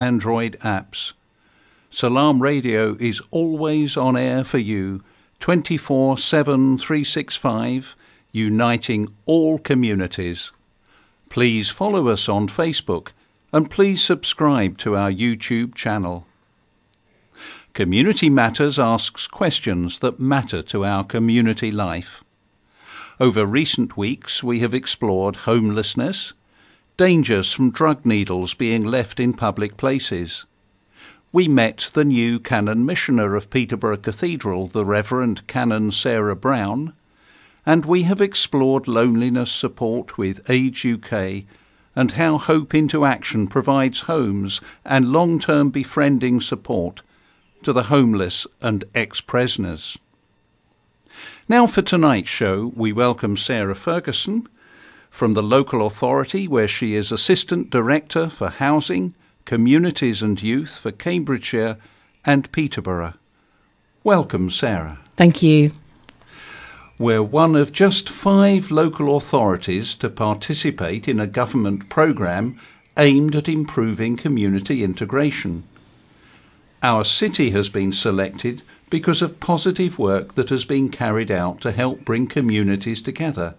Android apps. Salaam Radio is always on air for you, 24/7, 365, uniting all communities. Please follow us on Facebook and please subscribe to our YouTube channel. Community Matters asks questions that matter to our community life. Over recent weeks we have explored homelessness, dangers from drug needles being left in public places. We met the new Canon Missioner of Peterborough Cathedral, the Reverend Canon Sarah Brown, and we have explored loneliness support with Age UK and how Hope into Action provides homes and long-term befriending support to the homeless and ex-prisoners. Now for tonight's show, we welcome Sarah Ferguson from the local authority where she is Assistant Director for Housing, Communities and Youth for Cambridgeshire and Peterborough. Welcome, Sarah. Thank you. We're one of just 5 local authorities to participate in a government programme aimed at improving community integration. Our city has been selected because of positive work that has been carried out to help bring communities together.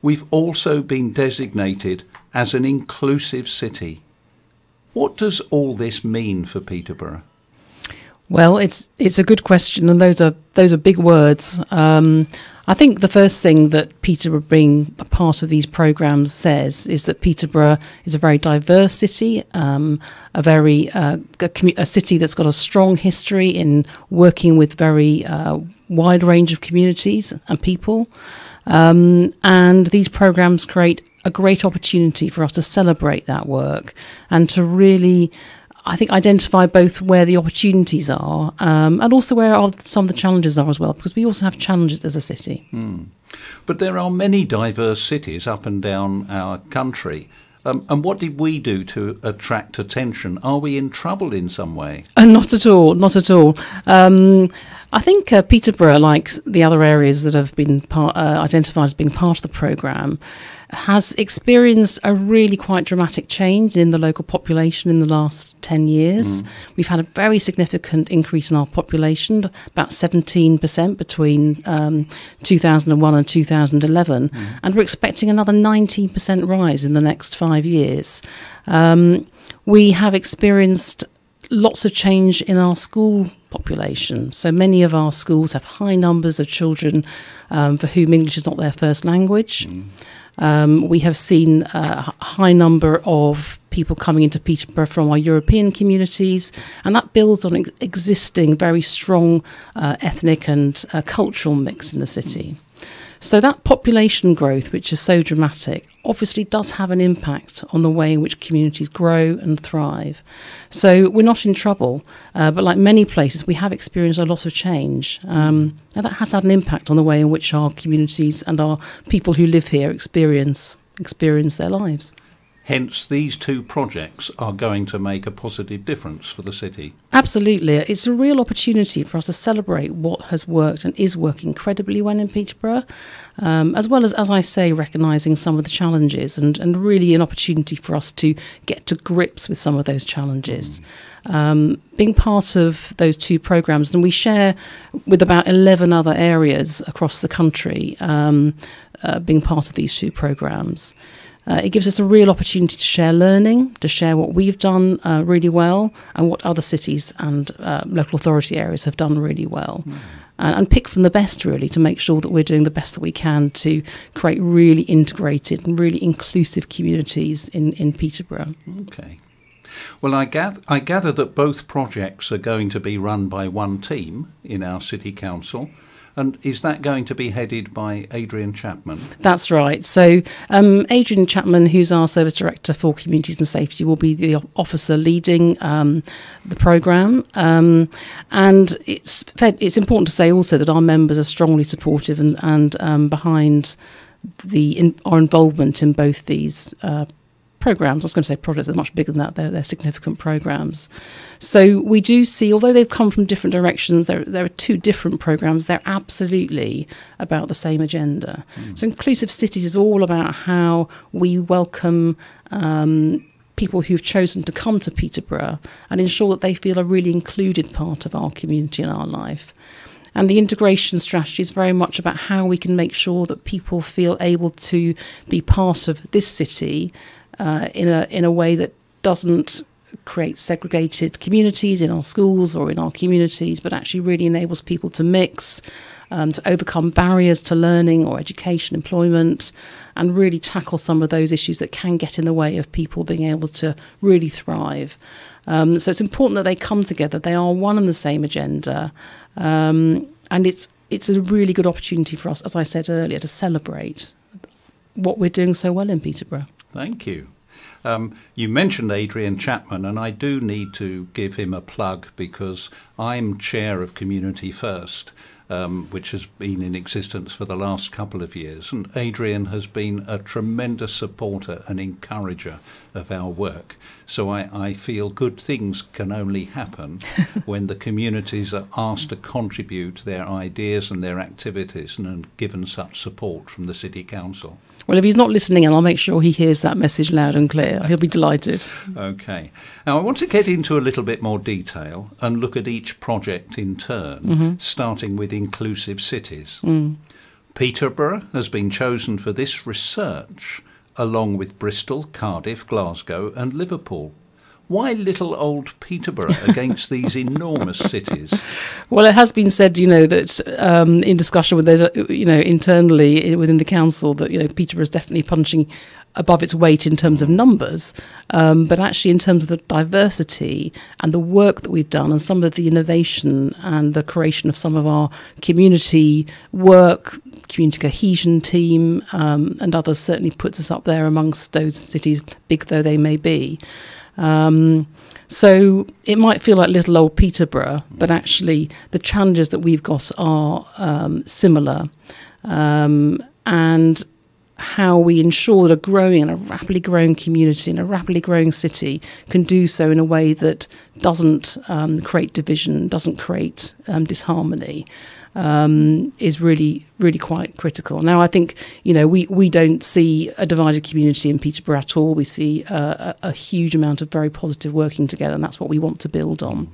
We've also been designated as an inclusive city. What does all this mean for Peterborough? Well, it's a good question, and those are big words. I think the first thing that Peterborough being a part of these programmes says is that Peterborough is a very diverse city, a city that's got a strong history in working with very wide range of communities and people, and these programmes create a great opportunity for us to celebrate that work and to really, I think, identify both where the opportunities are and also where some of the challenges are as well, because we also have challenges as a city. But there are many diverse cities up and down our country. And what did we do to attract attention? Are we in trouble in some way? Not at all, not at all. I think Peterborough, like the other areas that have been identified as being part of the programme, has experienced a really quite dramatic change in the local population in the last 10 years. We've had a very significant increase in our population, about 17% between 2001 and 2011, and we're expecting another 19% rise in the next 5 years. We have experienced lots of change in our school population. So many of our schools have high numbers of children for whom English is not their first language. We have seen a high number of people coming into Peterborough from our European communities, and that builds on existing very strong ethnic and cultural mix in the city. So that population growth, which is so dramatic, obviously does have an impact on the way in which communities grow and thrive. So we're not in trouble, but like many places, we have experienced a lot of change. And that has had an impact on the way in which our communities and our people who live here experience their lives. Hence, these 2 projects are going to make a positive difference for the city. Absolutely. It's a real opportunity for us to celebrate what has worked and is working incredibly well in Peterborough, as well as I say, recognising some of the challenges and really an opportunity for us to get to grips with some of those challenges. Being part of those 2 programmes, and we share with about 11 other areas across the country, being part of these 2 programmes. It gives us a real opportunity to share learning, to share what we've done really well and what other cities and local authority areas have done really well. And pick from the best, really, to make sure that we're doing the best that we can to create really integrated and really inclusive communities in Peterborough. Okay. Well, I gather that both projects are going to be run by one team in our City Council. And is that going to be headed by Adrian Chapman? That's right. So Adrian Chapman, who's our Service Director for Communities and Safety, will be the officer leading the programme. And it's important to say also that our members are strongly supportive and behind our involvement in both these programmes. I was going to say projects, they're much bigger than that. They're significant programmes. So we do see, although they've come from different directions, there are 2 different programmes. They're absolutely about the same agenda. So Inclusive Cities is all about how we welcome people who've chosen to come to Peterborough and ensure that they feel a really included part of our community and our life. And the integration strategy is very much about how we can make sure that people feel able to be part of this city in a way that doesn't create segregated communities in our schools or in our communities, but actually really enables people to mix, to overcome barriers to learning or education, employment, and really tackle some of those issues that can get in the way of people being able to really thrive. So it's important that they come together. They are one and the same agenda. And it's a really good opportunity for us, as I said earlier, to celebrate what we're doing so well in Peterborough. Thank you. You mentioned Adrian Chapman, and I do need to give him a plug because I'm chair of Community First, which has been in existence for the last couple of years. And Adrian has been a tremendous supporter and encourager of our work. So I feel good things can only happen when the communities are asked to contribute their ideas and their activities and are given such support from the City Council. Well, if he's not listening, and I'll make sure he hears that message loud and clear. He'll be delighted. Okay. Now, I want to get into a little bit more detail and look at each project in turn, starting with inclusive cities. Peterborough has been chosen for this research, along with Bristol, Cardiff, Glasgow and Liverpool. Why little old Peterborough against these enormous cities? Well, it has been said, that in discussion with those, internally within the council, that, Peterborough is definitely punching above its weight in terms of numbers, but actually in terms of the diversity and the work that we've done and some of the innovation and the creation of some of our community work, community cohesion team, and others certainly puts us up there amongst those cities, big though they may be. So it might feel like little old Peterborough, but actually the challenges that we've got are similar, and how we ensure that a growing and a rapidly growing community and a rapidly growing city can do so in a way that doesn't create division, doesn't create disharmony, is really, really quite critical. Now, I think, we don't see a divided community in Peterborough at all. We see a huge amount of very positive working together, and that's what we want to build on.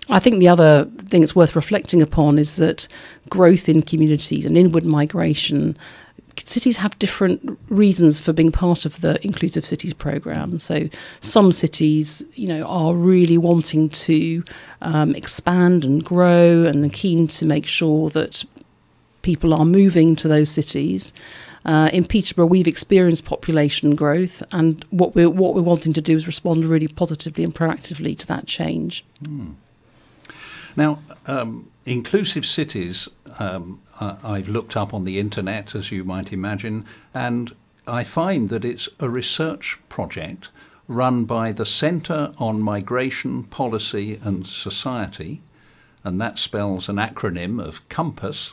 I think the other thing it's worth reflecting upon is that growth in communities and inward migration, cities have different reasons for being part of the Inclusive Cities programme. So some cities, are really wanting to expand and grow and are keen to make sure that people are moving to those cities. In Peterborough, we've experienced population growth, and what we're wanting to do is respond really positively and proactively to that change. Now, inclusive cities, I've looked up on the internet, as you might imagine, and I find that it's a research project run by the Centre on Migration, Policy and Society, and that spells an acronym of COMPASS,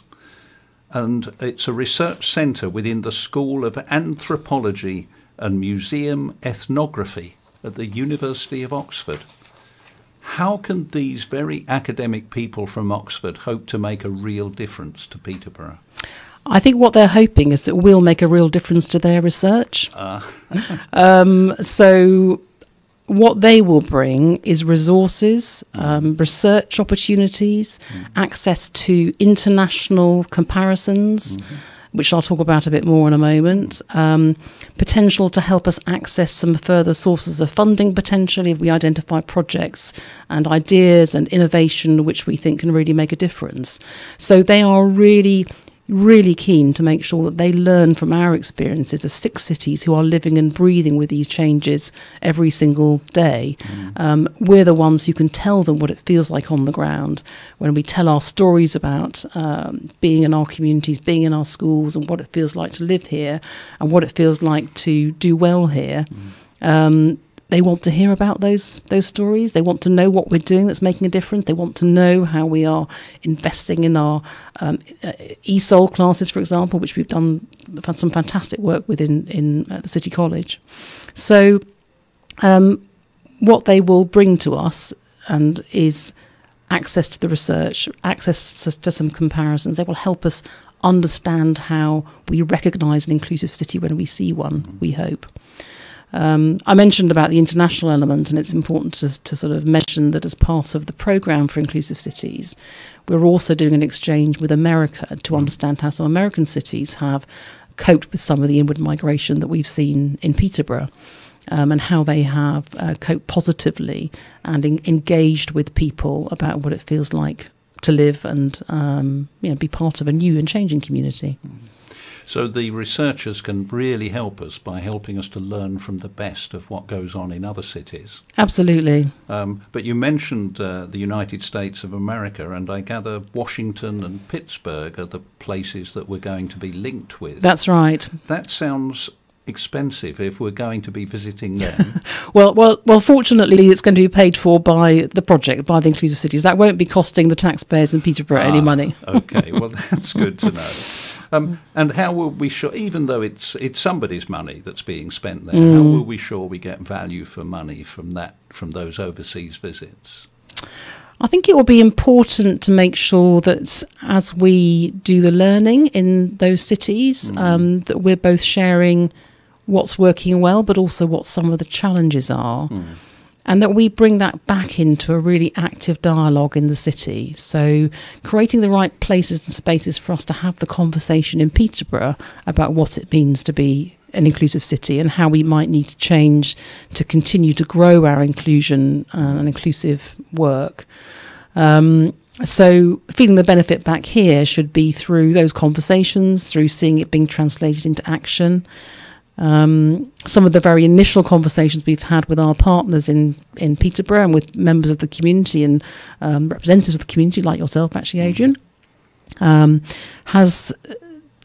and it's a research centre within the School of Anthropology and Museum Ethnography at the University of Oxford. How can these very academic people from Oxford hope to make a real difference to Peterborough? I think what they're hoping is that we'll make a real difference to their research. So what they will bring is resources, research opportunities, access to international comparisons, which I'll talk about a bit more in a moment, potential to help us access some further sources of funding potentially if we identify projects and ideas and innovation which we think can really make a difference. So they are really, really keen to make sure that they learn from our experiences, the 6 cities who are living and breathing with these changes every single day. We're the ones who can tell them what it feels like on the ground when we tell our stories about being in our communities, being in our schools, and what it feels like to live here and what it feels like to do well here. They want to hear about those stories. They want to know what we're doing that's making a difference. They want to know how we are investing in our ESOL classes, for example, which we've had some fantastic work with in the City College. So what they will bring to us is access to the research, access to some comparisons. They will help us understand how we recognise an inclusive city when we see one, we hope. I mentioned about the international element, and it's important to sort of mention that as part of the programme for Inclusive Cities, we're also doing an exchange with America to understand how some American cities have coped with some of the inward migration that we've seen in Peterborough, and how they have coped positively and engaged with people about what it feels like to live and be part of a new and changing community. So the researchers can really help us by helping us to learn from the best of what goes on in other cities. Absolutely. But you mentioned the United States of America, and I gather Washington and Pittsburgh are the places that we're going to be linked with. That's right. That sounds expensive if we're going to be visiting them. Well, fortunately, it's going to be paid for by the project, by the Inclusive Cities. That won't be costing the taxpayers in Peterborough any money. Okay, well, that's good to know. And how will we sure, even though it's somebody's money that's being spent there, how will we sure we get value for money from those overseas visits? I think it will be important to make sure that as we do the learning in those cities, that we're both sharing what's working well, but also what some of the challenges are. And that we bring that back into a really active dialogue in the city. So creating the right places and spaces for us to have the conversation in Peterborough about what it means to be an inclusive city and how we might need to change to continue to grow our inclusion and inclusive work. So feeling the benefit back here should be through those conversations, through seeing it being translated into action. Some of the very initial conversations we've had with our partners in Peterborough and with members of the community and representatives of the community like yourself, actually, Adrian, has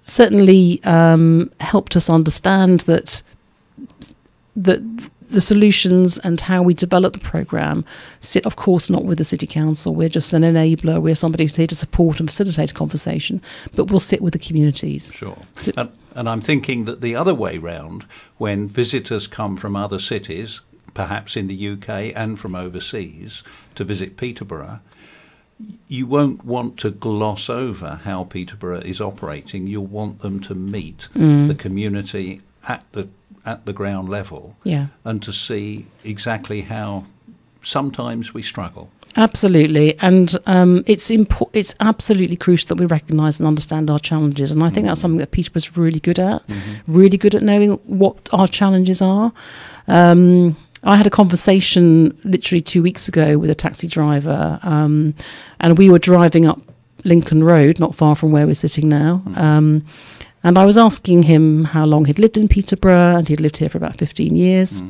certainly helped us understand that the solutions and how we develop the programme sit, of course, not with the City Council. We're just an enabler. We're somebody who's here to support and facilitate a conversation, but we'll sit with the communities. Sure. And I'm thinking that the other way round, when visitors come from other cities, perhaps in the UK and from overseas, to visit Peterborough, you won't want to gloss over how Peterborough is operating. You'll want them to meet the community at the ground level, and to see exactly how sometimes we struggle. Absolutely, and it's absolutely crucial that we recognise and understand our challenges, and I think that's something that Peterborough's really good at, really good at knowing what our challenges are. I had a conversation literally 2 weeks ago with a taxi driver, and we were driving up Lincoln Road, not far from where we're sitting now, and I was asking him how long he'd lived in Peterborough, and he'd lived here for about 15 years.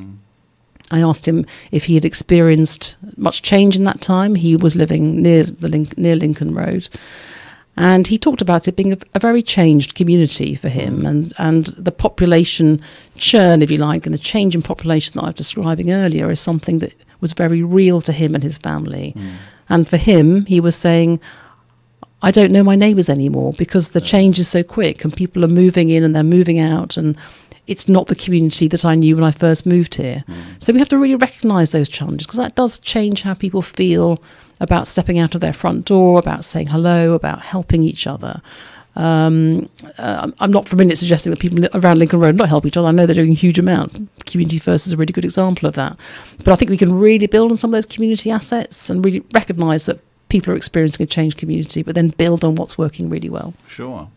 I asked him if he had experienced much change in that time. He was living near Lincoln Road. And he talked about it being a very changed community for him, and the population churn, if you like, and the change in population that I was describing earlier is something that was very real to him and his family. And for him, he was saying, I don't know my neighbours anymore because the change is so quick and people are moving in and they're moving out, and it's not the community that I knew when I first moved here. So we have to really recognise those challenges, because that does change how people feel about stepping out of their front door, about saying hello, about helping each other. I'm not for a minute suggesting that people around Lincoln Road not help each other. I know they're doing a huge amount. Community First is a really good example of that. But I think we can really build on some of those community assets and really recognise that people are experiencing a changed community, but then build on what's working really well. Sure.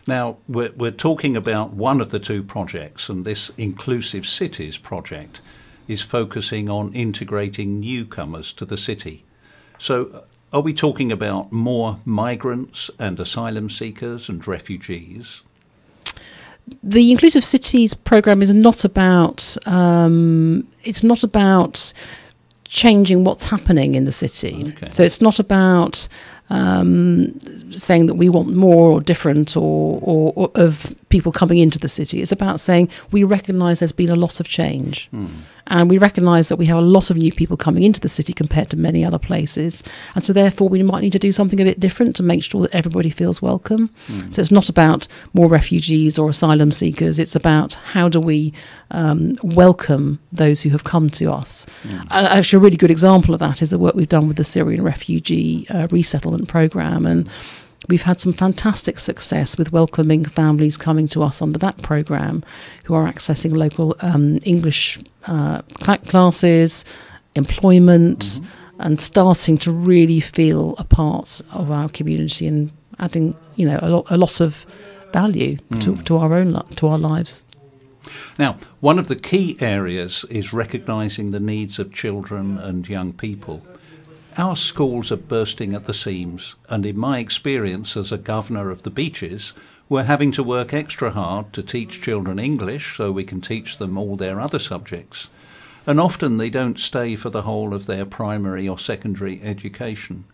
Now, we're talking about one of the two projects, and this Inclusive Cities project is focusing on integrating newcomers to the city. So are we talking about more migrants and asylum seekers and refugees? The Inclusive Cities programme is not about, it's not about changing what's happening in the city. Okay. So it's not about saying that we want more or different or of people coming into the city. It's about saying we recognise there's been a lot of change. And we recognise that we have a lot of new people coming into the city compared to many other places. And so therefore we might need to do something a bit different to make sure that everybody feels welcome. So it's not about more refugees or asylum seekers. It's about how do we welcome those who have come to us. And actually a really good example of that is the work we've done with the Syrian refugee resettlement programme. And We've had some fantastic success with welcoming families coming to us under that programme who are accessing local English classes, employment, and starting to really feel a part of our community and adding, a lot of value to our lives. Now, one of the key areas is recognising the needs of children and young people. Our schools are bursting at the seams, and in my experience as a governor of the beaches, we're having to work extra hard to teach children English so we can teach them all their other subjects. And often they don't stay for the whole of their primary or secondary education.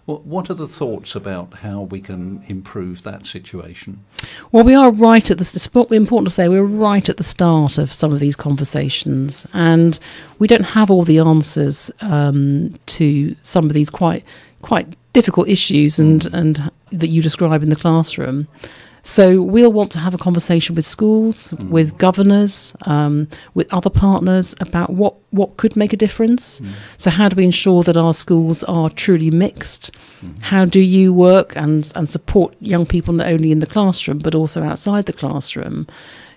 What are the thoughts about how we can improve that situation? Well, we are right at it's important to say we're right at the start of some of these conversations, and we don't have all the answers to some of these quite difficult issues and that you describe in the classroom. So we'll want to have a conversation with schools, with governors, with other partners about what could make a difference. So how do we ensure that our schools are truly mixed? How do you work and support young people not only in the classroom but also outside the classroom,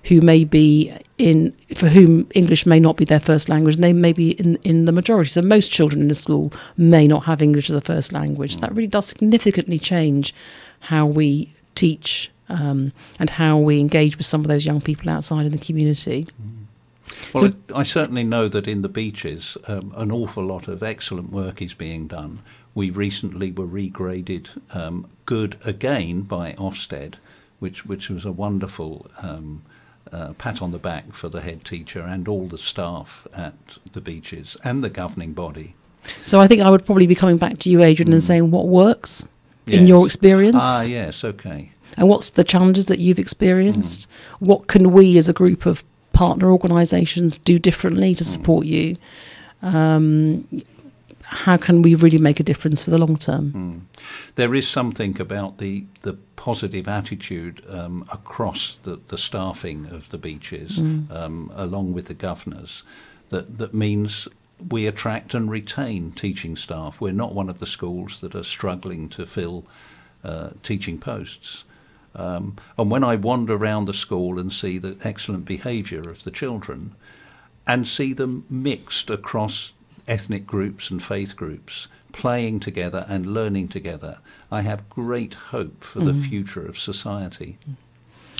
who may be for whom English may not be their first language, and they may be in the majority. So most children in a school may not have English as a first language. That really does significantly change how we teach and how we engage with some of those young people outside in the community. Well, so, I certainly know that in the beaches an awful lot of excellent work is being done. We recently were regraded good again by Ofsted, which was a wonderful pat on the back for the head teacher and all the staff at the beaches and the governing body. So I think I would probably be coming back to you, Adrian, and saying what works in your experience. Ah, yes, okay. And what's the challenges that you've experienced? What can we as a group of partner organisations do differently to support you? How can we really make a difference for the long term? There is something about the positive attitude across the staffing of the beaches, along with the governors, that means we attract and retain teaching staff. We're not one of the schools that are struggling to fill teaching posts. And when I wander around the school and see the excellent behaviour of the children and see them mixed across ethnic groups and faith groups, playing together and learning together, I have great hope for the future of society.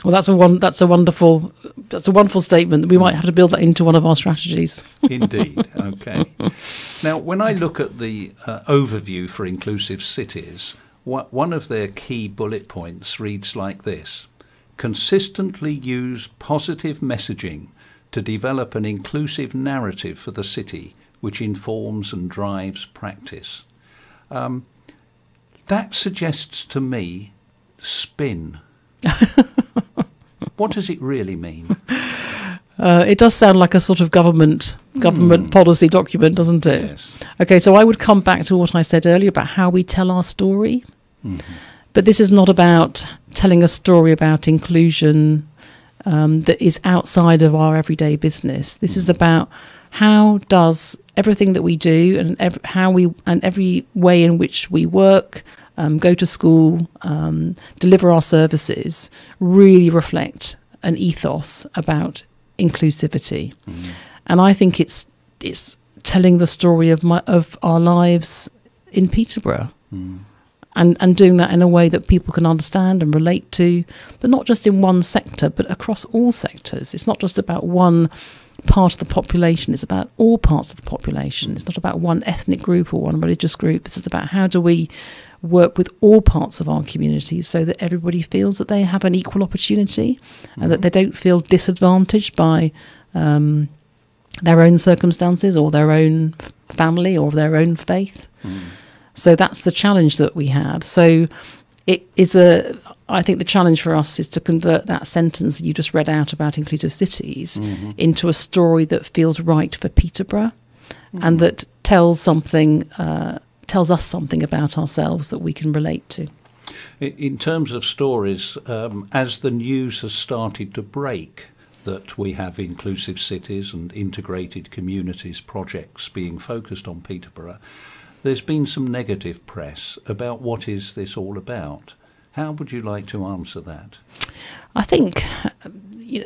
Well, that's a wonderful statement. We might have to build that into one of our strategies. Indeed. Okay. Now, when I look at the overview for inclusive cities, one of their key bullet points reads like this: consistently use positive messaging to develop an inclusive narrative for the city which informs and drives practice. That suggests to me spin. What does it really mean? It does sound like a sort of government policy document, doesn't it? Yes. Okay, so I would come back to what I said earlier about how we tell our story. But this is not about telling a story about inclusion that is outside of our everyday business. This is about how does everything that we do and every way in which we work, go to school, deliver our services, really reflect an ethos about inclusivity. And I think it's telling the story of our lives in Peterborough. And doing that in a way that people can understand and relate to, but not just in one sector, but across all sectors. It's not just about one part of the population, it's about all parts of the population. It's not about one ethnic group or one religious group. It's just about how do we work with all parts of our communities so that everybody feels that they have an equal opportunity and that they don't feel disadvantaged by their own circumstances or their own family or their own faith. So that's the challenge that we have. So I think the challenge for us is to convert that sentence you just read out about inclusive cities into a story that feels right for Peterborough and that tells us something about ourselves that we can relate to. In terms of stories, as the news has started to break that we have inclusive cities and integrated communities projects being focused on Peterborough, there's been some negative press about what is this all about. How would you like to answer that? I think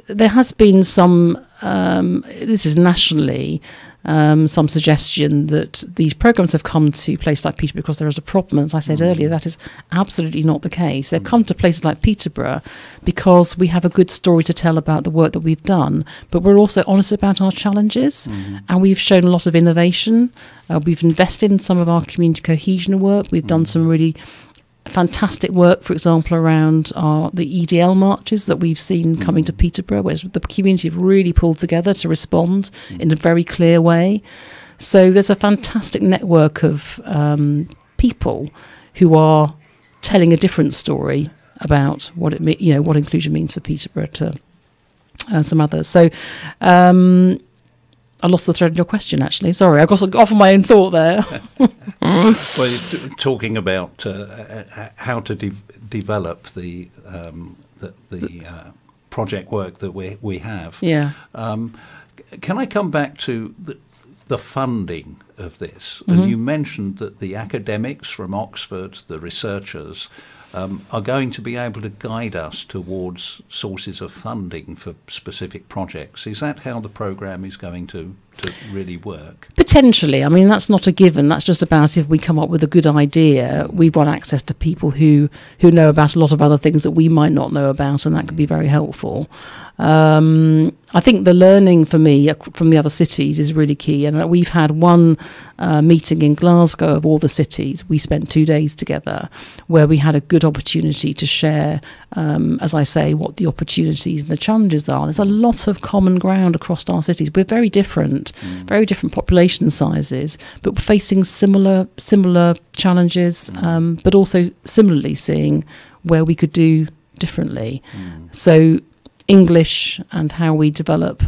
there has been some, this is nationally, some suggestion that these programmes have come to places like Peterborough because there is a problem. As I said earlier, that is absolutely not the case. They've come to places like Peterborough because we have a good story to tell about the work that we've done, but we're also honest about our challenges, and we've shown a lot of innovation. We've invested in some of our community cohesion work. We've done some really fantastic work, for example, around the EDL marches that we've seen coming to Peterborough, where the community have really pulled together to respond in a very clear way. So there's a fantastic network of people who are telling a different story about what what inclusion means for Peterborough to some others. So I lost the thread of your question, actually. Sorry, I got off on my own thought there. Well, talking about how to develop the project work that we have. Yeah. Can I come back to the funding of this? And you mentioned that the academics from Oxford, the researchers, are going to be able to guide us towards sources of funding for specific projects. Is that how the programme is going to really work? Potentially. I mean, that's not a given. That's just about if we come up with a good idea, we've got access to people who know about a lot of other things that we might not know about, and that could be very helpful. I think the learning for me from the other cities is really key. And we've had one meeting in Glasgow of all the cities. We spent 2 days together where we had a good opportunity to share, as I say, what the opportunities and the challenges are. There's a lot of common ground across our cities. We're very different population sizes, but we're facing similar challenges, but also similarly seeing where we could do differently. So English and how we develop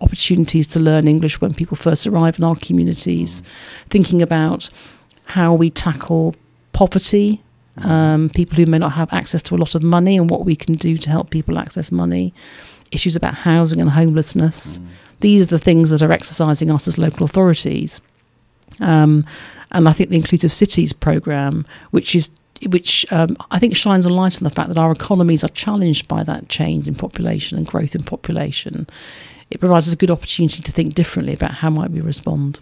opportunities to learn English when people first arrive in our communities, thinking about how we tackle poverty, people who may not have access to a lot of money and what we can do to help people access money, issues about housing and homelessness. These are the things that are exercising us as local authorities. And I think the Inclusive Cities programme, which I think shines a light on the fact that our economies are challenged by that change in population and growth in population. It provides us a good opportunity to think differently about how might we respond.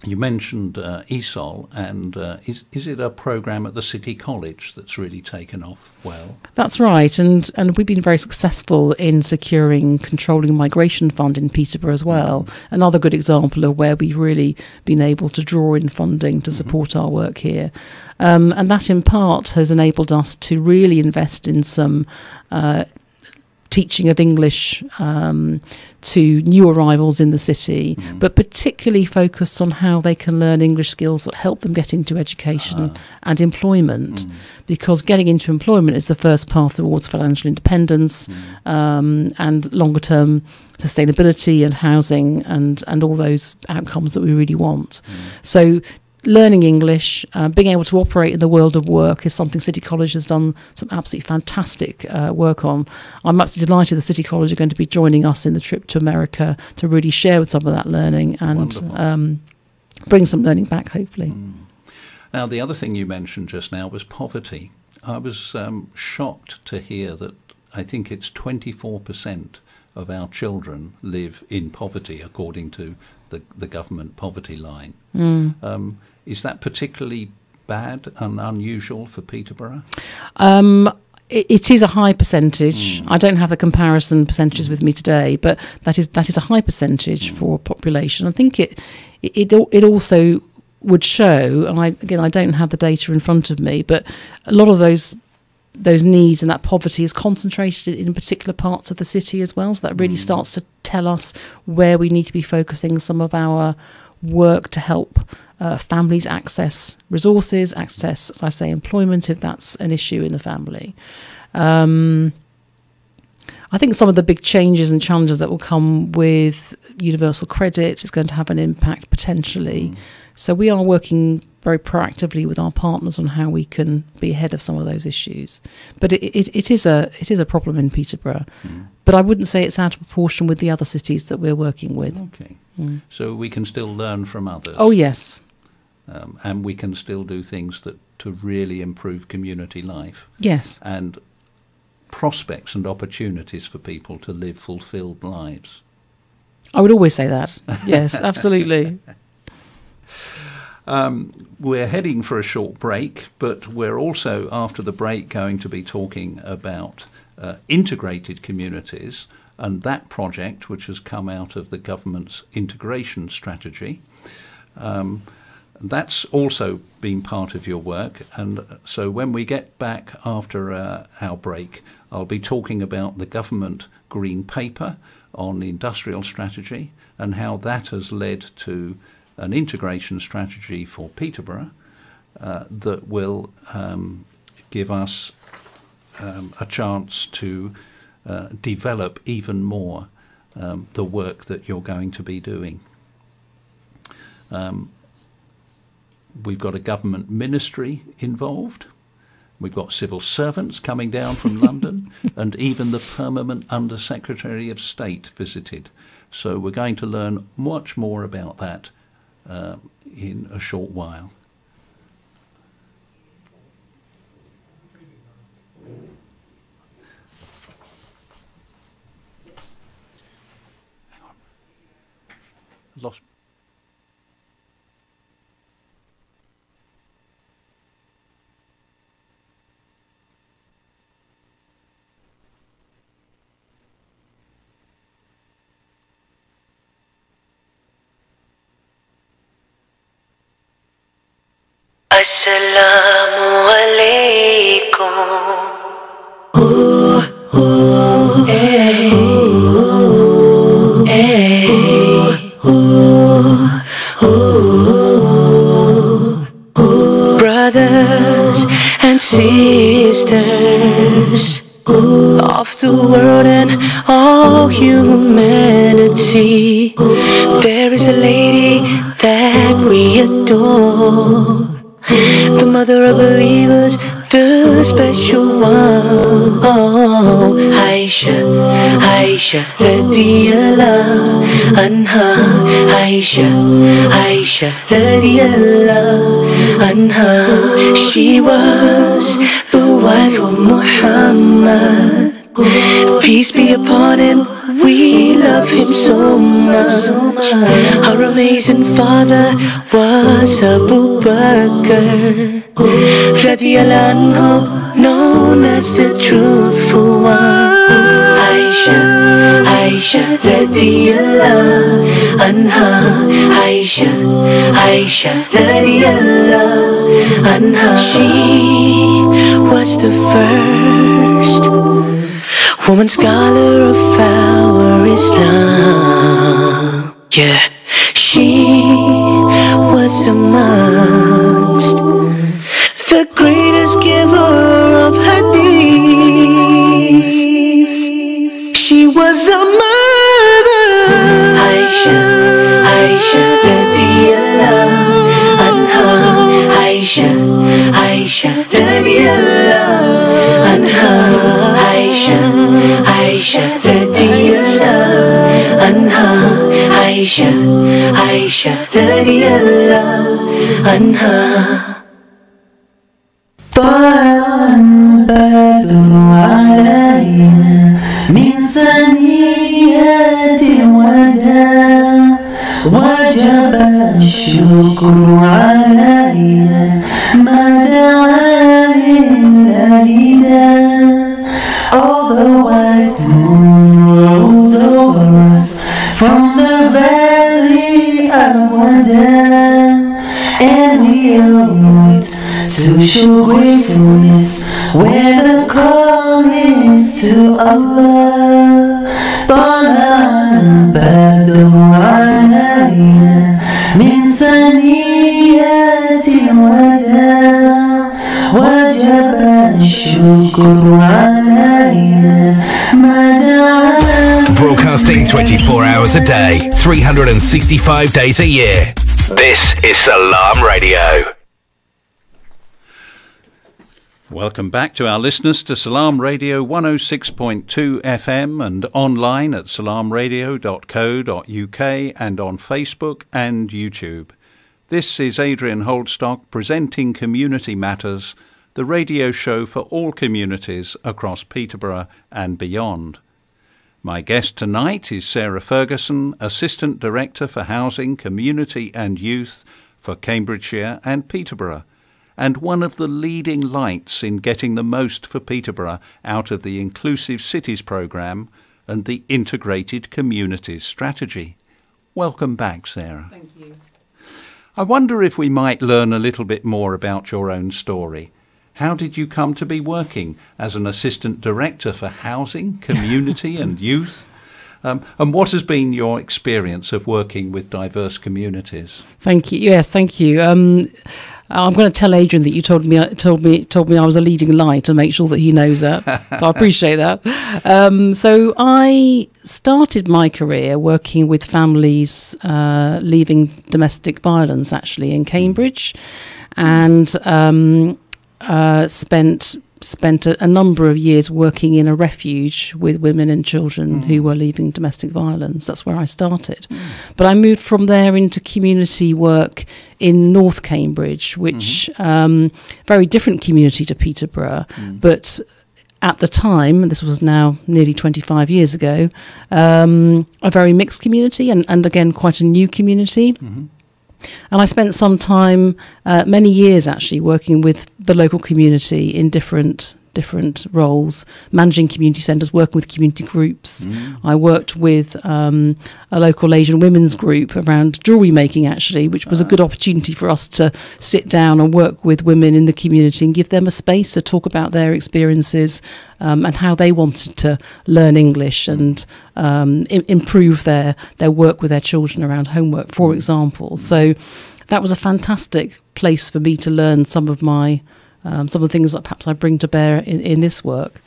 You mentioned ESOL, and is it a programme at the City College that's really taken off well? That's right, and we've been very successful in securing Controlling Migration Fund in Peterborough as well. Another good example of where we've really been able to draw in funding to support our work here. And that in part has enabled us to really invest in some teaching of English to new arrivals in the city, but particularly focused on how they can learn English skills that help them get into education and employment, because getting into employment is the first path towards financial independence and longer term sustainability and housing and all those outcomes that we really want. So learning English, being able to operate in the world of work is something City College has done some absolutely fantastic work on. I'm absolutely delighted the City College are going to be joining us in the trip to America to really share with some of that learning and bring some learning back, hopefully. Now, the other thing you mentioned just now was poverty. I was shocked to hear that I think it's 24% of our children live in poverty, according to the government poverty line. Is that particularly bad and unusual for Peterborough? It is a high percentage. I don't have the comparison percentages with me today, but that is a high percentage for population. I think it also would show, and I don't have the data in front of me, but a lot of those needs and that poverty is concentrated in particular parts of the city as well. So that really starts to tell us where we need to be focusing some of our work to help families access resources, access, as I say, employment if that's an issue in the family. I think some of the big changes and challenges that will come with universal credit is going to have an impact potentially. So we are working very proactively with our partners on how we can be ahead of some of those issues. But it is a problem in Peterborough. But I wouldn't say it's out of proportion with the other cities that we're working with. Okay. So we can still learn from others. Oh, yes. and we can still do things to really improve community life. Yes. And prospects and opportunities for people to live fulfilled lives. I would always say that. Yes, absolutely. We're heading for a short break, but we're also, after the break, going to be talking about integrated communities and that project, which has come out of the government's integration strategy. That's also been part of your work, and so when we get back after our break, I'll be talking about the government green paper on the industrial strategy and how that has led to an integration strategy for Peterborough that will give us a chance to develop even more the work that you're going to be doing. We've got a government ministry involved. We've got civil servants coming down from London, and even the permanent Under-Secretary of State visited. So we're going to learn much more about that in a short while. Hang on. Lost. Assalamu alaikum. Brothers and sisters of the world and all humanity, there is a lady that we adore, the mother of believers, the special one. Oh, Aisha radiyallahu anha. Aisha radiyallahu anha. She was the wife of Muhammad, peace be upon him. We love him so much. Our amazing father was Abu Bakr radiyallahu anhu, known as the truthful one. Aisha radiyallahu anha. Aisha radiyallahu anha. She was the first woman scholar of our Islam. Yeah, she was amongst the greatest giver of hadith. She was a mother. Aisha radiyallahu anha. Aisha radiyallahu anha. Aisha radiyallahu anha. Aisha radiyallahu anha. طلع البدر علينا من ثنيات الوداع، وجب الشكر علينا ما دعا لله. All the white moon rose over us from the valley of Wada, and we owe it to show gratefulness where the call is to Allah. طلع البدر علينا من ثنيات الوداع، وجب الشكر علينا ما دعا. Broadcasting 24 hours a day, 365 days a year. This is Salaam Radio. Welcome back to our listeners to Salaam Radio 106.2 FM and online at salamradio.co.uk and on Facebook and YouTube. This is Adrian Holdstock presenting Community Matters, the radio show for all communities across Peterborough and beyond. My guest tonight is Sarah Ferguson, Assistant Director for Housing, Community and Youth for Cambridgeshire and Peterborough, and one of the leading lights in getting the most for Peterborough out of the Inclusive Cities programme and the Integrated Communities strategy. Welcome back, Sarah. Thank you. I wonder if we might learn a little bit more about your own story. How did you come to be working as an Assistant Director for Housing, Community and Youth? And what has been your experience of working with diverse communities? Thank you. Yes, thank you. I'm going to tell Adrian that you told me I was a leading light, to make sure that he knows that. So I appreciate that. So I started my career working with families leaving domestic violence, actually, in Cambridge, and spent a number of years working in a refuge with women and children who were leaving domestic violence. That's where I started. But I moved from there into community work in North Cambridge, which very different community to Peterborough, but at the time, this was now nearly 25 years ago, a very mixed community and again quite a new community. And I spent some time, many years actually, working with the local community in different roles, managing community centres, working with community groups. I worked with a local Asian women's group around jewellery making, actually, which was a good opportunity for us to sit down and work with women in the community and give them a space to talk about their experiences and how they wanted to learn English and improve their work with their children around homework, for example. So that was a fantastic place for me to learn some of the things that perhaps I bring to bear in this work.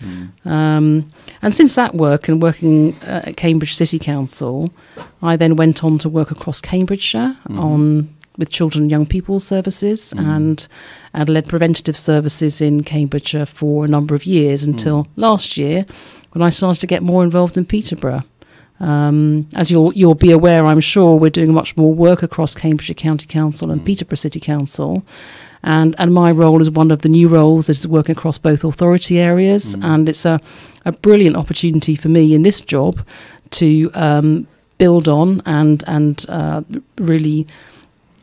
And since that work and working at Cambridge City Council, I then went on to work across Cambridgeshire with children and young people services and led preventative services in Cambridgeshire for a number of years until last year, when I started to get more involved in Peterborough. As you'll be aware, I'm sure, we're doing much more work across Cambridgeshire County Council and Peterborough City Council. And my role is one of the new roles that is working across both authority areas. And it's a brilliant opportunity for me in this job to build on and really,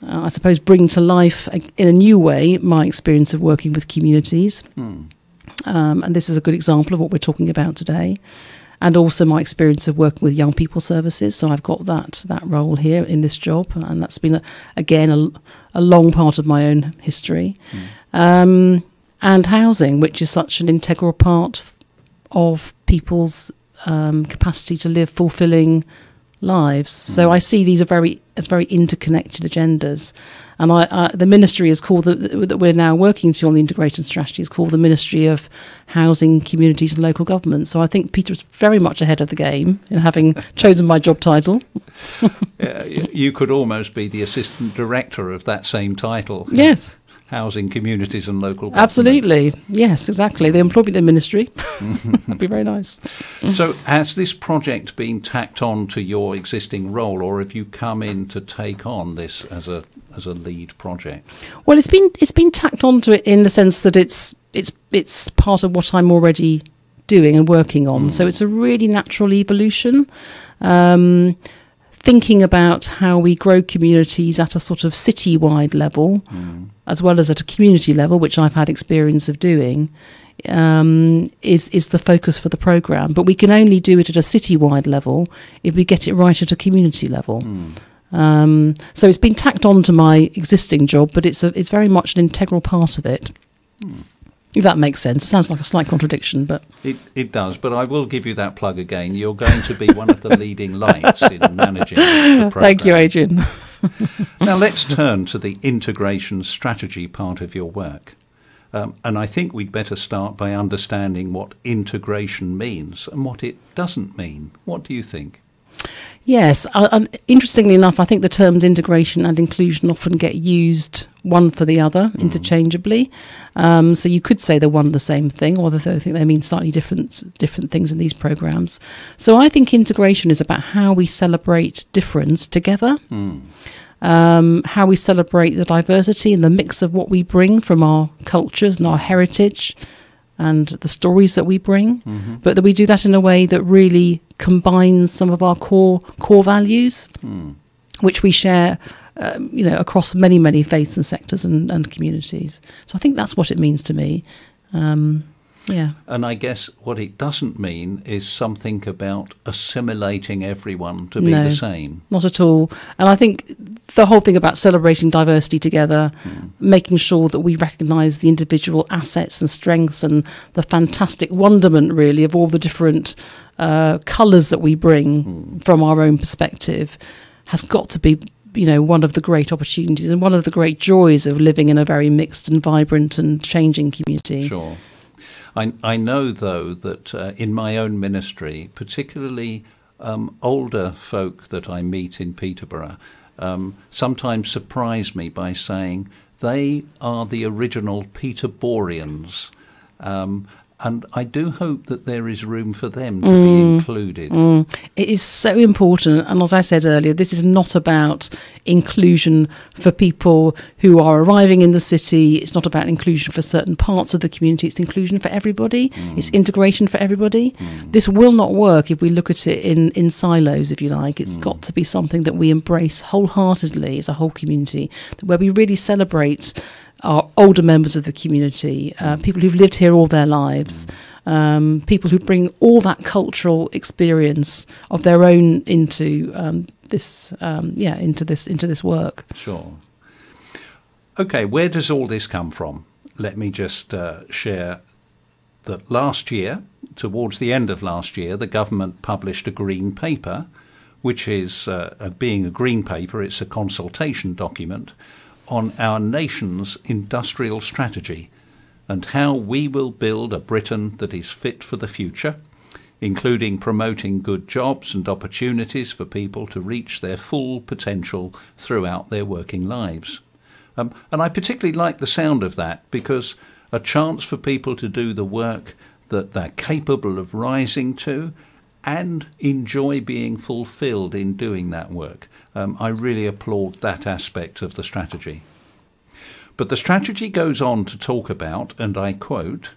I suppose, bring to life in a new way my experience of working with communities. And this is a good example of what we're talking about today. And also my experience of working with young people services. So I've got that role here in this job. And that's been, again, a long part of my own history. And housing, which is such an integral part of people's capacity to live fulfilling lives. So I see these as very interconnected agendas. And the ministry is called, that we're now working to on the integration strategy, is called the Ministry of Housing, Communities and Local Government. So I think Peter is very much ahead of the game in having chosen my job title. You could almost be the Assistant Director of that same title. Yes. Housing, Communities and Local Government. Absolutely. Yes, exactly. They employ me in the ministry. That'd be very nice. So has this project been tacked on to your existing role, or have you come in to take on this as a lead project? Well, it's been tacked on to it in the sense that it's part of what I'm already doing and working on. So it's a really natural evolution. Thinking about how we grow communities at a sort of city-wide level, as well as at a community level, which I've had experience of doing, is the focus for the programme. But we can only do it at a city-wide level if we get it right at a community level. So it's been tacked on to my existing job, but it's very much an integral part of it. If that makes sense. It sounds like a slight contradiction, but... It does, but I will give you that plug again. You're going to be one of the leading lights in managing the programme. Thank you, Adrian. Now let's turn to the integration strategy part of your work. And I think we'd better start by understanding what integration means and what it doesn't mean. What do you think? Yes, interestingly enough, I think the terms integration and inclusion often get used one for the other interchangeably. So you could say they're one and the same thing, or I think they mean slightly different things in these programs. So I think integration is about how we celebrate difference together, how we celebrate the diversity and the mix of what we bring from our cultures and our heritage and the stories that we bring, but that we do that in a way that really combines some of our core values, which we share across many faiths and sectors and communities. So I think that's what it means to me. And I guess what it doesn't mean is something about assimilating everyone to be the same. Not at all. And I think the whole thing about celebrating diversity together, making sure that we recognise the individual assets and strengths and the fantastic wonderment, really, of all the different colours that we bring from our own perspective, has got to be one of the great opportunities and one of the great joys of living in a very mixed and vibrant and changing community. Sure. I know, though, that in my own ministry, particularly older folk that I meet in Peterborough, sometimes surprise me by saying they are the original Peterborians. And I do hope that there is room for them to be included. It is so important. And as I said earlier, this is not about inclusion for people who are arriving in the city. It's not about inclusion for certain parts of the community. It's inclusion for everybody. It's integration for everybody. This will not work if we look at it in silos, if you like. It's got to be something that we embrace wholeheartedly as a whole community, where we really celebrate our older members of the community, people who've lived here all their lives, people who bring all that cultural experience of their own into this work. Sure. Okay, where does all this come from? Let me just share that last year, towards the end of last year, the government published a green paper, which is, being a green paper, it's a consultation document on our nation's industrial strategy and how we will build a Britain that is fit for the future, including promoting good jobs and opportunities for people to reach their full potential throughout their working lives. And I particularly like the sound of that, because a chance for people to do the work that they're capable of rising to and enjoy being fulfilled in doing that work. I really applaud that aspect of the strategy. But the strategy goes on to talk about, and I quote,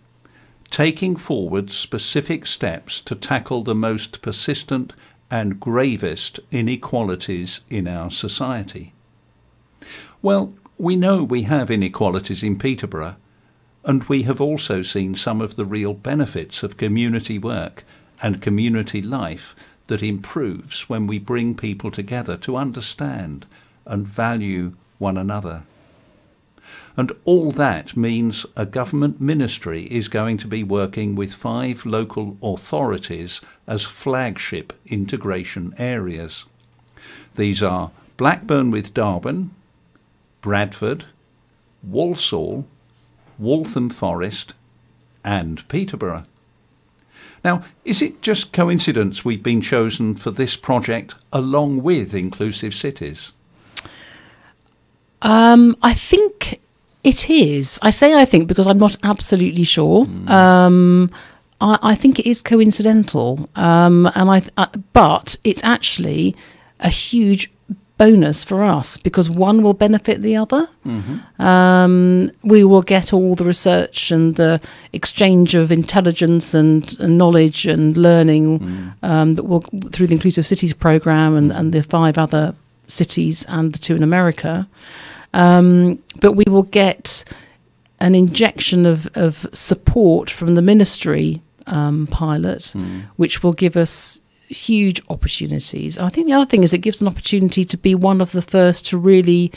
taking forward specific steps to tackle the most persistent and gravest inequalities in our society. Well, we know we have inequalities in Peterborough, and we have also seen some of the real benefits of community work and community life that improves when we bring people together to understand and value one another. And all that means a government ministry is going to be working with 5 local authorities as flagship integration areas. These are Blackburn with Darwen, Bradford, Walsall, Waltham Forest and Peterborough. Now, is it just coincidence we've been chosen for this project along with Inclusive Cities? I think it is. I say I think because I'm not absolutely sure. I think it is coincidental, but it's actually a huge bonus for us because one will benefit the other. We will get all the research and the exchange of intelligence and knowledge and learning that will through the Inclusive Cities programme and the 5 other cities and the 2 in America. But we will get an injection of support from the ministry pilot, which will give us huge opportunities. I think the other thing is it gives an opportunity to be one of the first to really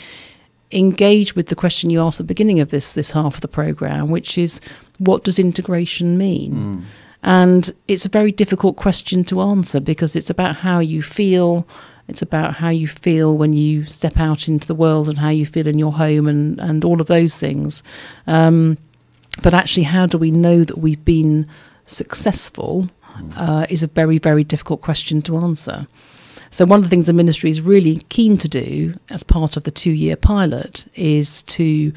engage with the question you asked at the beginning of this half of the programme, which is, what does integration mean? And it's a very difficult question to answer because it's about how you feel. It's about how you feel when you step out into the world and how you feel in your home and all of those things. But actually, how do we know that we've been successful is a very, very difficult question to answer. So one of the things the ministry is really keen to do as part of the 2-year pilot is to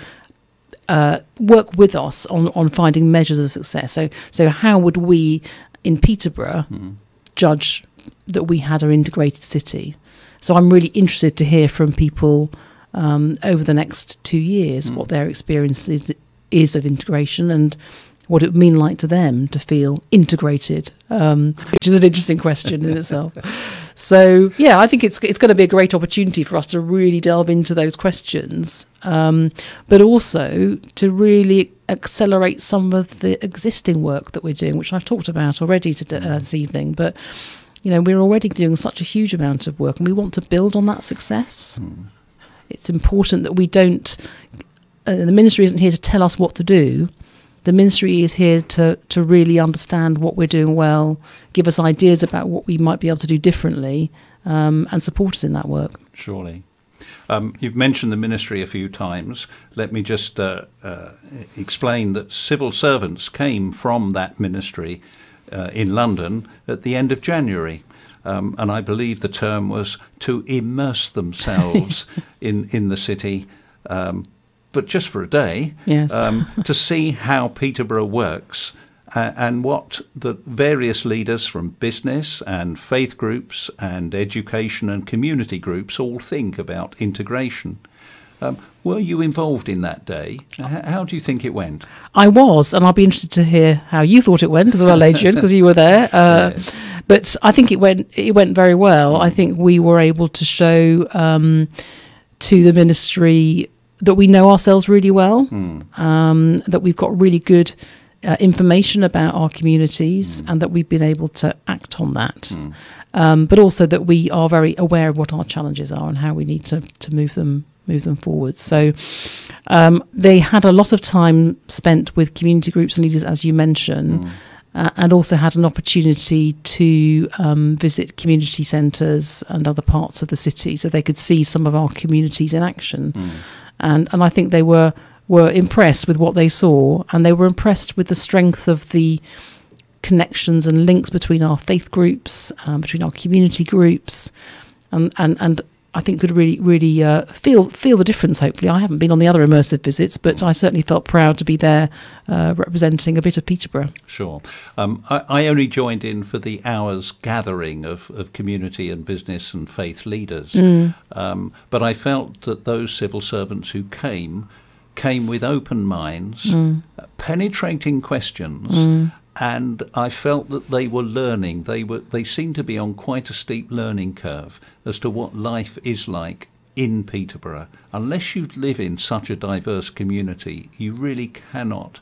work with us on finding measures of success. So how would we in Peterborough judge that we had an integrated city? So I'm really interested to hear from people over the next 2 years what their experience is of integration and what it would mean like to them to feel integrated, which is an interesting question in itself. So, yeah, I think it's going to be a great opportunity for us to really delve into those questions, but also to really accelerate some of the existing work that we're doing, which I've talked about already this evening. But, you know, we're already doing such a huge amount of work and we want to build on that success. It's important that we don't... the ministry isn't here to tell us what to do. The ministry is here to really understand what we're doing well, give us ideas about what we might be able to do differently, and support us in that work. Surely. You've mentioned the ministry a few times. Let me just explain that civil servants came from that ministry in London at the end of January. And I believe the term was to immerse themselves in the city, but just for a day, yes. To see how Peterborough works and what the various leaders from business and faith groups and education and community groups all think about integration. Were you involved in that day? How do you think it went? I was, and I'll be interested to hear how you thought it went as well, Adrian, because you were there. Yes. But I think it went very well. I think we were able to show to the ministry that we know ourselves really well, that we've got really good information about our communities and that we've been able to act on that. But also that we are very aware of what our challenges are and how we need to move them forward. So they had a lot of time spent with community groups and leaders, as you mentioned, and also had an opportunity to visit community centres and other parts of the city so they could see some of our communities in action. And I think they were impressed with what they saw, and they were impressed with the strength of the connections and links between our faith groups, between our community groups, and I think could really feel the difference. Hopefully, I haven't been on the other immersive visits, but I certainly felt proud to be there representing a bit of Peterborough. Sure. I only joined in for the hours gathering of community and business and faith leaders, but I felt that those civil servants who came with open minds, penetrating questions. And I felt that they were learning. They seemed to be on quite a steep learning curve as to what life is like in Peterborough. Unless you live in such a diverse community, you really cannot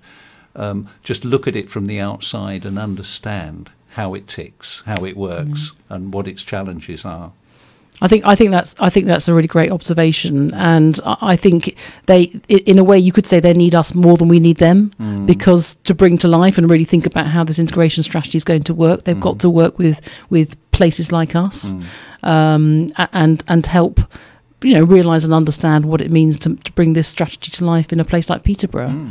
just look at it from the outside and understand how it ticks, how it works, and what its challenges are. I think that's a really great observation, and I think they, in a way, you could say they need us more than we need them, because to bring to life and really think about how this integration strategy is going to work, they've got to work with places like us, and help, realise and understand what it means to bring this strategy to life in a place like Peterborough.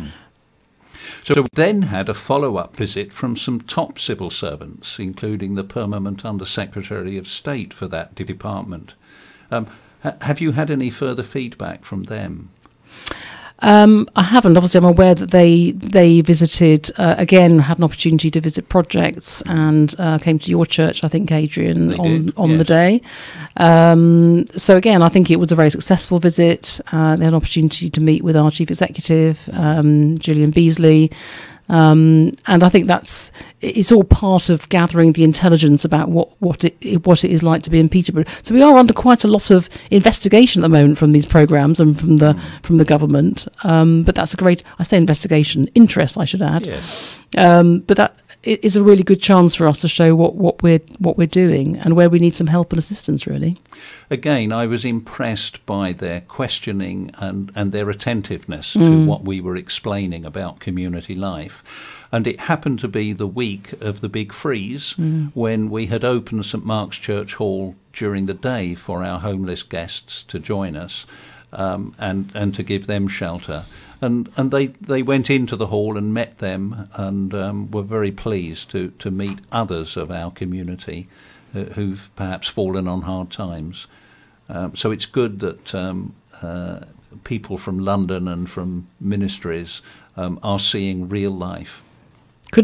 So we then had a follow-up visit from some top civil servants, including the Permanent Under-Secretary of State for that department. Have you had any further feedback from them? I haven't. Obviously, I'm aware that they visited, again, had an opportunity to visit projects and came to your church, I think, Adrian, on the day. So again, I think it was a very successful visit. They had an opportunity to meet with our Chief Executive, Gillian Beasley. And I think it's all part of gathering the intelligence about what it is like to be in Peterborough. So we are under quite a lot of investigation at the moment from these programmes and from the government. But that's a great, I say investigation, interest, I should add. Yes. But that is a really good chance for us to show what we're doing and where we need some help and assistance, really. Again, I was impressed by their questioning and their attentiveness to what we were explaining about community life. And it happened to be the week of the big freeze when we had opened St Mark's Church Hall during the day for our homeless guests to join us and to give them shelter. And they went into the hall and met them and were very pleased to meet others of our community who've perhaps fallen on hard times. So it's good that people from London and from ministries are seeing real life.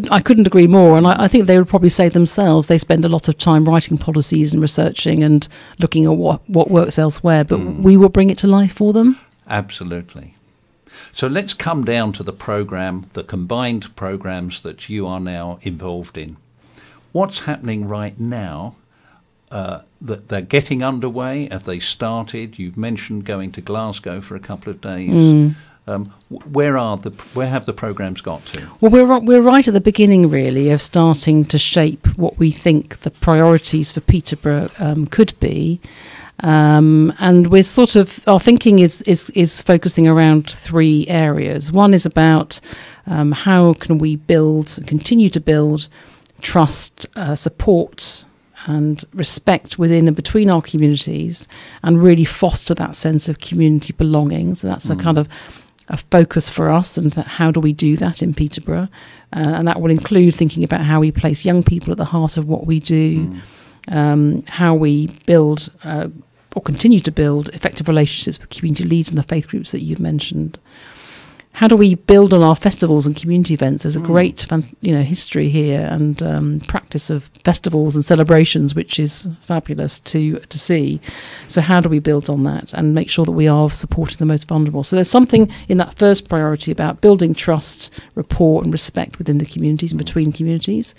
I couldn't agree more, and I think they would probably say themselves they spend a lot of time writing policies and researching and looking at what works elsewhere, but we will bring it to life for them. Absolutely. So let's come down to the programme, the combined programmes that you are now involved in. What's happening right now? That they're getting underway? Have they started? You've mentioned going to Glasgow for a couple of days. Where have the programmes got to? Well, we're right at the beginning, really, of starting to shape what we think the priorities for Peterborough could be, and we're sort of our thinking is focusing around three areas. One is about how can we build and continue to build trust, support, and respect within and between our communities, and really foster that sense of community belonging. So that's a kind of a focus for us, and how do we do that in Peterborough? And that will include thinking about how we place young people at the heart of what we do, how we build or continue to build effective relationships with community leaders and the faith groups that you've mentioned. How do we build on our festivals and community events? There's a great, history here and practice of festivals and celebrations, which is fabulous to see. So how do we build on that and make sure that we are supporting the most vulnerable? So there's something in that first priority about building trust, rapport, and respect within the communities and between communities.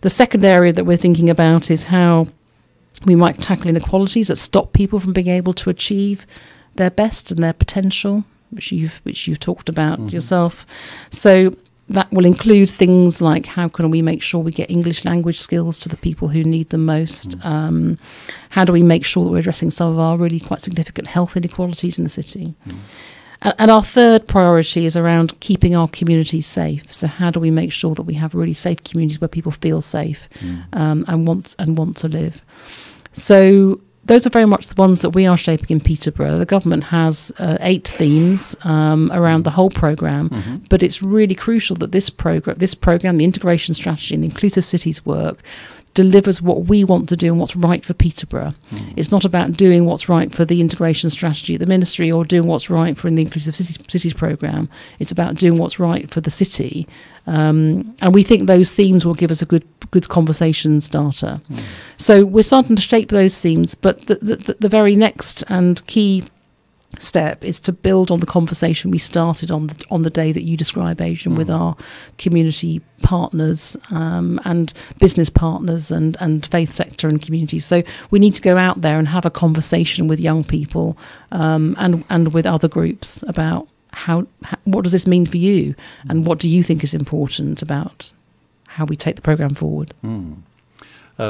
The second area that we're thinking about is how we might tackle inequalities that stop people from being able to achieve their best and their potential, which you've talked about yourself. So that will include things like how can we make sure we get English language skills to the people who need them most? How do we make sure that we're addressing some of our really quite significant health inequalities in the city? And our third priority is around keeping our communities safe. So how do we make sure that we have really safe communities where people feel safe and want to live? So those are very much the ones that we are shaping in Peterborough. The government has 8 themes around the whole programme, but it's really crucial that this programme, the integration strategy and the inclusive cities work, delivers what we want to do and what's right for Peterborough. It's not about doing what's right for the integration strategy at the ministry or doing what's right for the inclusive cities programme. It's about doing what's right for the city. And we think those themes will give us a good conversation starter. So we're starting to shape those themes, but the very next and key step is to build on the conversation we started on the day that you describe, Adrian, with our community partners and business partners and faith sector and communities. So we need to go out there and have a conversation with young people and with other groups about what does this mean for you, and what do you think is important about how we take the programme forward.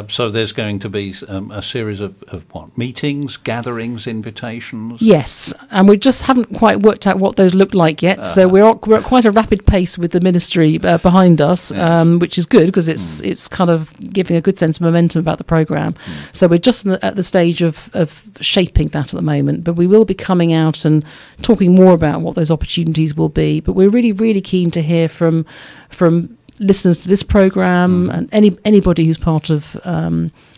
So there's going to be a series of meetings, gatherings, invitations? Yes, and we just haven't quite worked out what those look like yet. So we're at quite a rapid pace with the ministry behind us, which is good because it's kind of giving a good sense of momentum about the programme. So we're just at the stage of shaping that at the moment, but we will be coming out and talking more about what those opportunities will be. But we're really, really keen to hear from listeners to this programme and anybody who's part of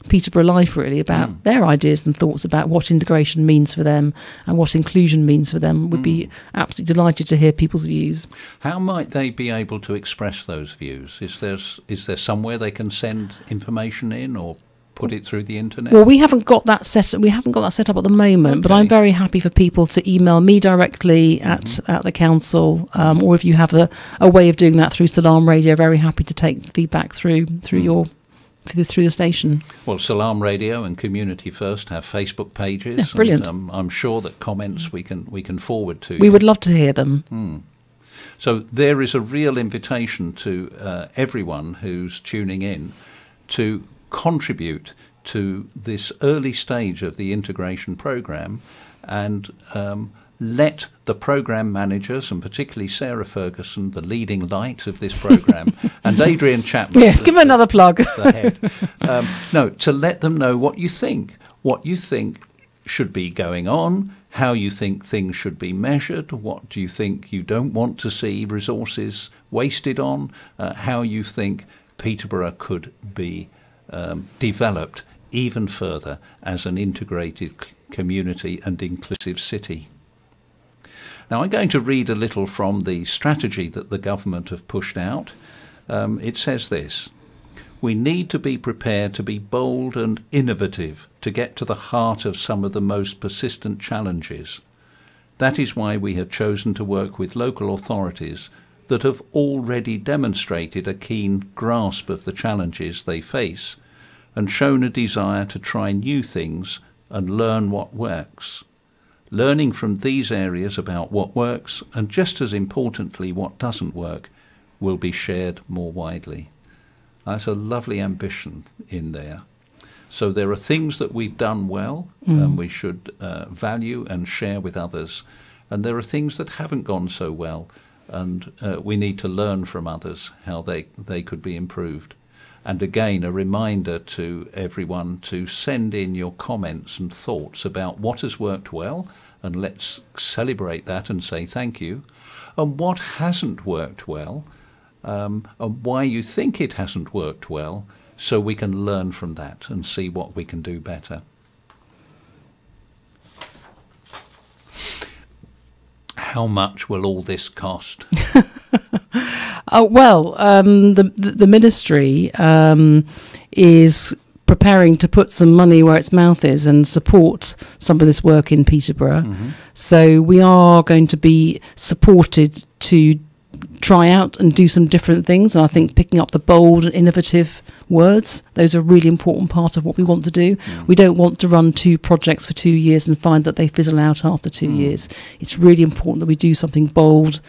Peterborough Life, really, about their ideas and thoughts about what integration means for them and what inclusion means for them. We'd be absolutely delighted to hear people's views. How might they be able to express those views? Is there somewhere they can send information in or put it through the internet? Well, we haven't got that set up at the moment, but I'm very happy for people to email me directly at the council, or if you have a way of doing that through Salaam Radio, very happy to take feedback through the station. Well, Salaam Radio and Community First have Facebook pages. Yeah, brilliant. And, I'm sure that comments we can forward to you. We would love to hear them. So there is a real invitation to everyone who's tuning in to contribute to this early stage of the integration programme and let the programme managers, and particularly Sarah Ferguson, the leading light of this programme, and Adrian Chapman. Yes, give him another plug. The head. To let them know what you think should be going on, how you think things should be measured, what do you think you don't want to see resources wasted on, how you think Peterborough could be developed even further as an integrated community and inclusive city. Now, I'm going to read a little from the strategy that the government have pushed out. It says this: we need to be prepared to be bold and innovative to get to the heart of some of the most persistent challenges. That is why we have chosen to work with local authorities that have already demonstrated a keen grasp of the challenges they face and shown a desire to try new things and learn what works. Learning from these areas about what works, and just as importantly what doesn't work, will be shared more widely. That's a lovely ambition in there. So there are things that we've done well and we should value and share with others, and there are things that haven't gone so well, and we need to learn from others how they could be improved. And again, a reminder to everyone to send in your comments and thoughts about what has worked well, and let's celebrate that and say thank you, and what hasn't worked well, and why you think it hasn't worked well, so we can learn from that and see what we can do better. How much will all this cost? The ministry is preparing to put some money where its mouth is and support some of this work in Peterborough. So we are going to be supported to try out and do some different things, and I think picking up the bold and innovative words, those are a really important part of what we want to do. We don't want to run 2 projects for 2 years and find that they fizzle out after 2 years. It's really important that we do something bold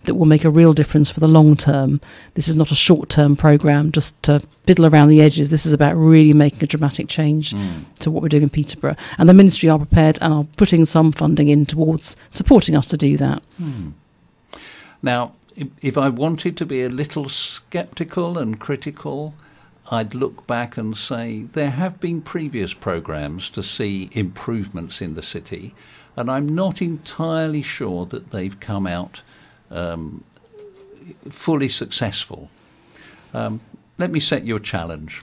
that will make a real difference for the long term. This is not a short-term programme just to fiddle around the edges. This is about really making a dramatic change to what we're doing in Peterborough. And the ministry are prepared and are putting some funding in towards supporting us to do that. Now, if I wanted to be a little sceptical and critical, I'd look back and say there have been previous programmes to see improvements in the city, and I'm not entirely sure that they've come out fully successful. Let me set you a challenge.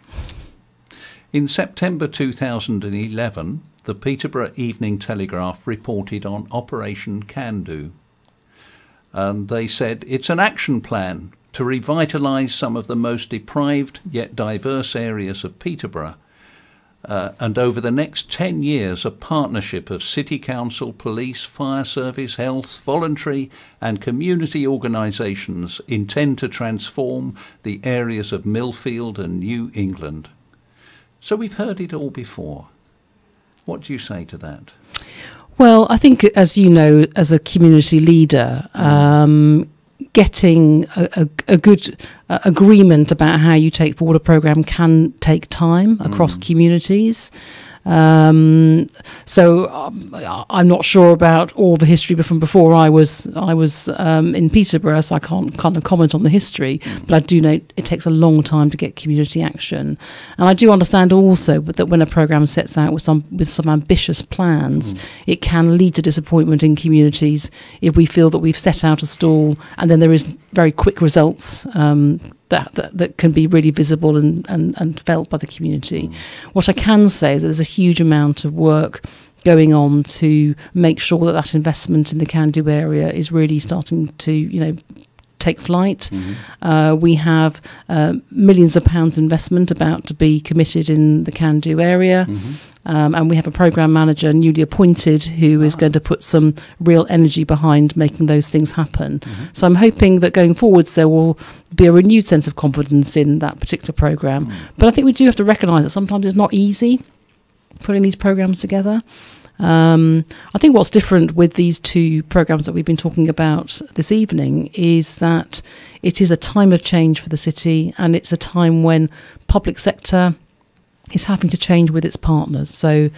In September 2011, the Peterborough Evening Telegraph reported on Operation Can Do. And they said it's an action plan to revitalise some of the most deprived yet diverse areas of Peterborough, and over the next 10 years a partnership of City Council, Police, Fire Service, Health, voluntary and community organisations intend to transform the areas of Millfield and New England. So we've heard it all before. What do you say to that? Well, I think, as you know, as a community leader, getting a good agreement about how you take forward a programme can take time across communities. So I'm not sure about all the history from before I was in Peterborough, so I can't kind of comment on the history. But I do know it takes a long time to get community action, and I do understand also that when a programme sets out with some ambitious plans, it can lead to disappointment in communities if we feel that we've set out a stall and then there is very quick results that can be really visible and felt by the community. What I can say is that there's a huge amount of work going on to make sure that that investment in the Can-Do area is really starting to, take flight. We have millions of pounds investment about to be committed in the Can-Do area. And we have a programme manager newly appointed who is going to put some real energy behind making those things happen. So I'm hoping that going forwards there will be a renewed sense of confidence in that particular programme. But I think we do have to recognise that sometimes it's not easy putting these programmes together. I think what's different with these 2 programmes that we've been talking about this evening is that it is a time of change for the city, and it's a time when public sector is having to change with its partners. So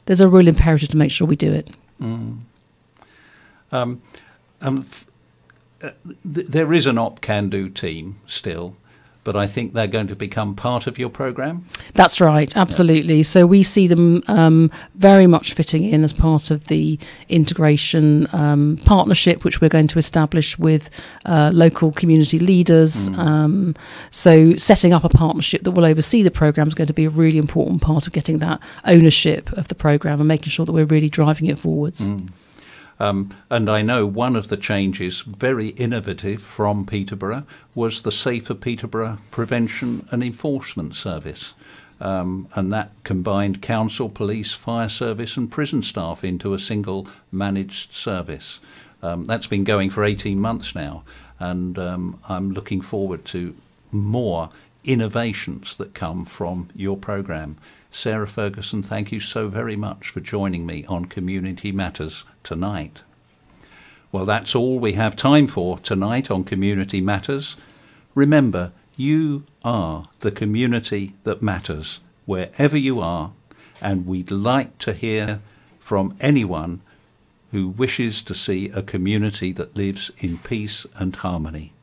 there's a real imperative to make sure we do it. There is an Can-Do team still, but I think they're going to become part of your programme? That's right, absolutely. Yeah. So we see them very much fitting in as part of the integration partnership, which we're going to establish with local community leaders. So setting up a partnership that will oversee the programme is going to be a really important part of getting that ownership of the programme and making sure that we're really driving it forwards. And I know one of the changes, very innovative from Peterborough, was the Safer Peterborough Prevention and Enforcement Service. And that combined council, police, fire service and prison staff into a single managed service. That's been going for 18 months now, and I'm looking forward to more innovations that come from your programme. Sarah Ferguson, thank you so very much for joining me on Community Matters tonight. Well, that's all we have time for tonight on Community Matters. Remember, you are the community that matters wherever you are, and we'd like to hear from anyone who wishes to see a community that lives in peace and harmony.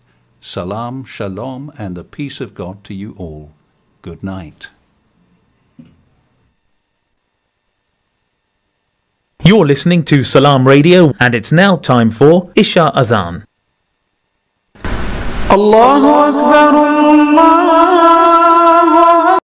Salaam, shalom, and the peace of God to you all. Good night. You're listening to Salaam Radio, and it's now time for Isha Azan. Allahu Akbar, Allah.